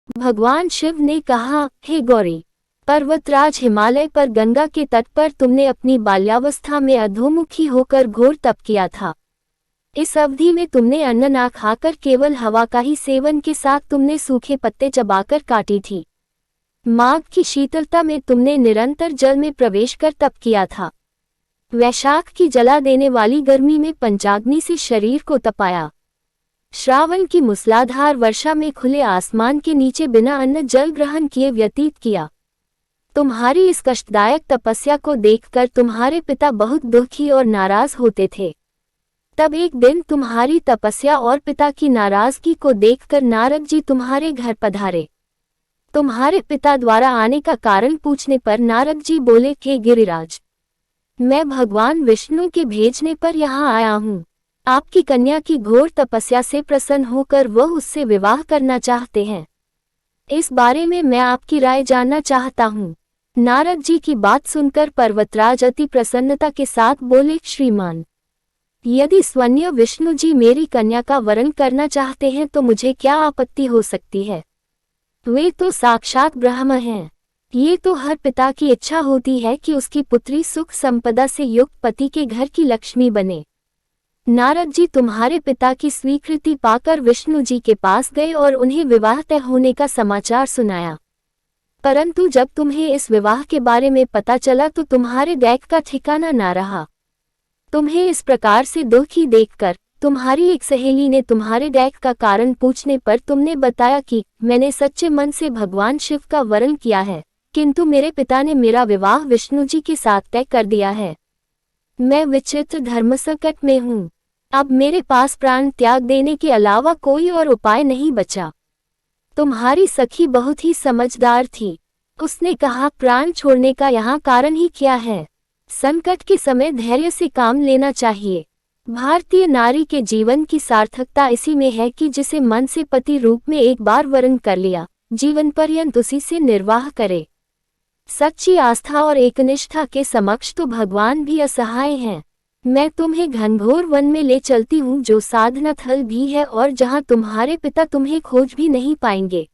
भगवान शिव ने कहा, हे गौरी, पर्वतराज हिमालय पर गंगा के तट पर तुमने अपनी बाल्यावस्था में अधोमुखी होकर घोर तप किया था। इस अवधि में तुमने अन्न ना खाकर केवल हवा का ही सेवन के साथ तुमने सूखे पत्ते चबाकर काटी थी। माघ की शीतलता में तुमने निरंतर जल में प्रवेश कर तप किया था। वैशाख की जला देने वाली गर्मी में पंचाग्नि से शरीर को तपाया। श्रावण की मूसलाधार वर्षा में खुले आसमान के नीचे बिना अन्न जल ग्रहण किए व्यतीत किया। तुम्हारी इस कष्टदायक तपस्या को देखकर तुम्हारे पिता बहुत दुखी और नाराज होते थे। तब एक दिन तुम्हारी तपस्या और पिता की नाराजगी को देखकर नारद जी तुम्हारे घर पधारे। तुम्हारे पिता द्वारा आने का कारण पूछने पर नारद जी बोले कि गिरिराज, मैं भगवान विष्णु के भेजने पर यहाँ आया हूँ। आपकी कन्या की घोर तपस्या से प्रसन्न होकर वह उससे विवाह करना चाहते हैं। इस बारे में मैं आपकी राय जानना चाहता हूँ। नारद जी की बात सुनकर पर्वतराज अति प्रसन्नता के साथ बोले, श्रीमान, यदि स्वयं विष्णु जी मेरी कन्या का वरण करना चाहते हैं तो मुझे क्या आपत्ति हो सकती है। वे तो साक्षात ब्रह्म हैं। ये तो हर पिता की इच्छा होती है कि उसकी पुत्री सुख संपदा से युक्त पति के घर की लक्ष्मी बने। नारद जी तुम्हारे पिता की स्वीकृति पाकर विष्णु जी के पास गए और उन्हें विवाह तय होने का समाचार सुनाया। परंतु जब तुम्हें इस विवाह के बारे में पता चला तो तुम्हारे दैख का ठिकाना ना रहा। तुम्हें इस प्रकार से दुखी देखकर तुम्हारी एक सहेली ने तुम्हारे दैख का कारण पूछने पर तुमने बताया कि मैंने सच्चे मन से भगवान शिव का वरण किया है, किंतु मेरे पिता ने मेरा विवाह विष्णु जी के साथ तय कर दिया है। मैं विचित्र धर्म संकट में हूँ। अब मेरे पास प्राण त्याग देने के अलावा कोई और उपाय नहीं बचा। तुम्हारी सखी बहुत ही समझदार थी। उसने कहा, प्राण छोड़ने का यहाँ कारण ही क्या है। संकट के समय धैर्य से काम लेना चाहिए। भारतीय नारी के जीवन की सार्थकता इसी में है कि जिसे मन से पति रूप में एक बार वरण कर लिया, जीवन पर्यंत उसी से निर्वाह करे। सच्ची आस्था और एकनिष्ठा के समक्ष तो भगवान भी असहाय हैं। मैं तुम्हें घनघोर वन में ले चलती हूँ जो साधना थल भी है और जहाँ तुम्हारे पिता तुम्हें खोज भी नहीं पाएंगे।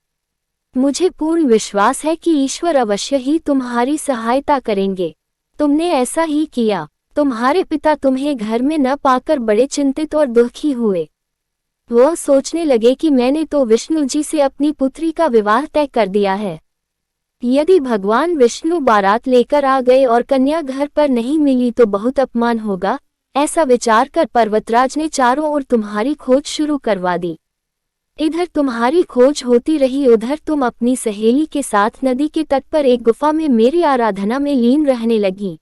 मुझे पूर्ण विश्वास है कि ईश्वर अवश्य ही तुम्हारी सहायता करेंगे। तुमने ऐसा ही किया। तुम्हारे पिता तुम्हें घर में न पाकर बड़े चिंतित और दुखी हुए। वह सोचने लगे कि मैंने तो विष्णु जी से अपनी पुत्री का विवाह तय कर दिया है। यदि भगवान विष्णु बारात लेकर आ गए और कन्या घर पर नहीं मिली तो बहुत अपमान होगा। ऐसा विचार कर पर्वतराज ने चारों ओर तुम्हारी खोज शुरू करवा दी। इधर तुम्हारी खोज होती रही, उधर तुम अपनी सहेली के साथ नदी के तट पर एक गुफा में मेरी आराधना में लीन रहने लगी।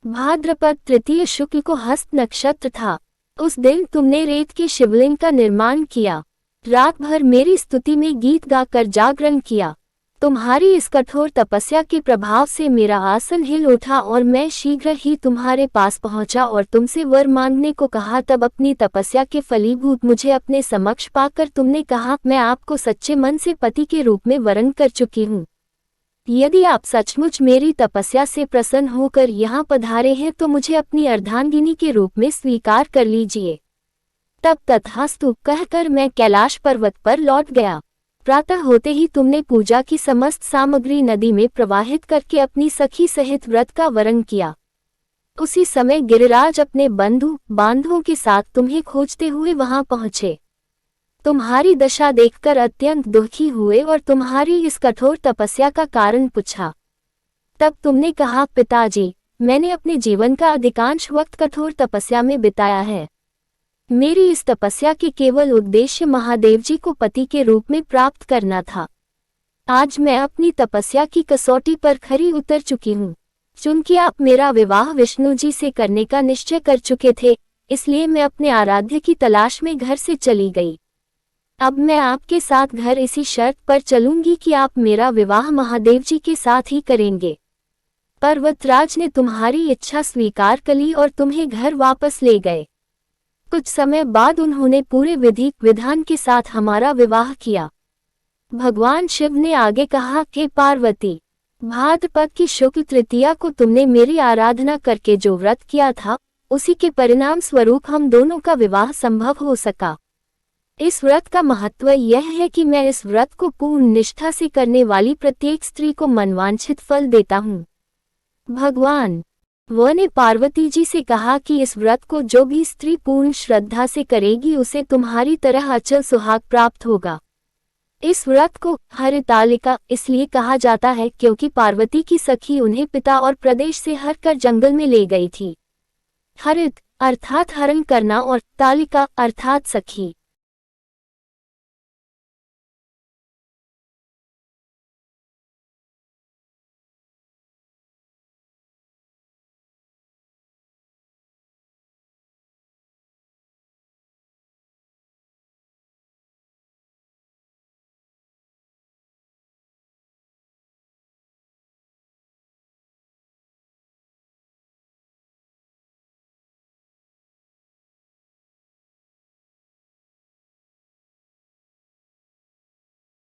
भाद्रपद तृतीय शुक्ल को हस्त नक्षत्र था। उस दिन तुमने रेत के शिवलिंग का निर्माण किया। रात भर मेरी स्तुति में गीत गाकर जागरण किया। तुम्हारी इस कठोर तपस्या के प्रभाव से मेरा आसन हिल उठा और मैं शीघ्र ही तुम्हारे पास पहुंचा और तुमसे वर मांगने को कहा। तब अपनी तपस्या के फलीभूत मुझे अपने समक्ष पाकर तुमने कहा, मैं आपको सच्चे मन से पति के रूप में वरण कर चुकी हूँ। यदि आप सचमुच मेरी तपस्या से प्रसन्न होकर यहाँ पधारे हैं तो मुझे अपनी अर्धांगिनी के रूप में स्वीकार कर लीजिए। तब तथास्तु कहकर मैं कैलाश पर्वत पर लौट गया। प्रातः होते ही तुमने पूजा की समस्त सामग्री नदी में प्रवाहित करके अपनी सखी सहित व्रत का वरण किया। उसी समय गिरिराज अपने बंधु बांधवों के साथ तुम्हें खोजते हुए वहां पहुंचे। तुम्हारी दशा देखकर अत्यंत दुखी हुए और तुम्हारी इस कठोर तपस्या का कारण पूछा। तब तुमने कहा, पिताजी, मैंने अपने जीवन का अधिकांश वक्त कठोर तपस्या में बिताया है। मेरी इस तपस्या के केवल उद्देश्य महादेव जी को पति के रूप में प्राप्त करना था। आज मैं अपनी तपस्या की कसौटी पर खरी उतर चुकी हूँ। चूंकि आप मेरा विवाह विष्णु जी से करने का निश्चय कर चुके थे, इसलिए मैं अपने आराध्य की तलाश में घर से चली गई। अब मैं आपके साथ घर इसी शर्त पर चलूंगी कि आप मेरा विवाह महादेव जी के साथ ही करेंगे। पर्वतराज ने तुम्हारी इच्छा स्वीकार कर ली और तुम्हें घर वापस ले गए। कुछ समय बाद उन्होंने पूरे विधि विधान के साथ हमारा विवाह किया। भगवान शिव ने आगे कहा कि पार्वती, भाद्रपद की शुक्ल तृतीया को तुमने मेरी आराधना करके जो व्रत किया था, उसी के परिणाम स्वरूप हम दोनों का विवाह संभव हो सका। इस व्रत का महत्व यह है कि मैं इस व्रत को पूर्ण निष्ठा से करने वाली प्रत्येक स्त्री को मनवांछित फल देता हूँ। भगवान व ने पार्वती जी से कहा कि इस व्रत को जो भी स्त्री पूर्ण श्रद्धा से करेगी उसे तुम्हारी तरह अचल सुहाग प्राप्त होगा। इस व्रत को हरितालिका इसलिए कहा जाता है क्योंकि पार्वती की सखी उन्हें पिता और प्रदेश से हर कर जंगल में ले गई थी। हरित अर्थात हरण करना और तालिका अर्थात सखी।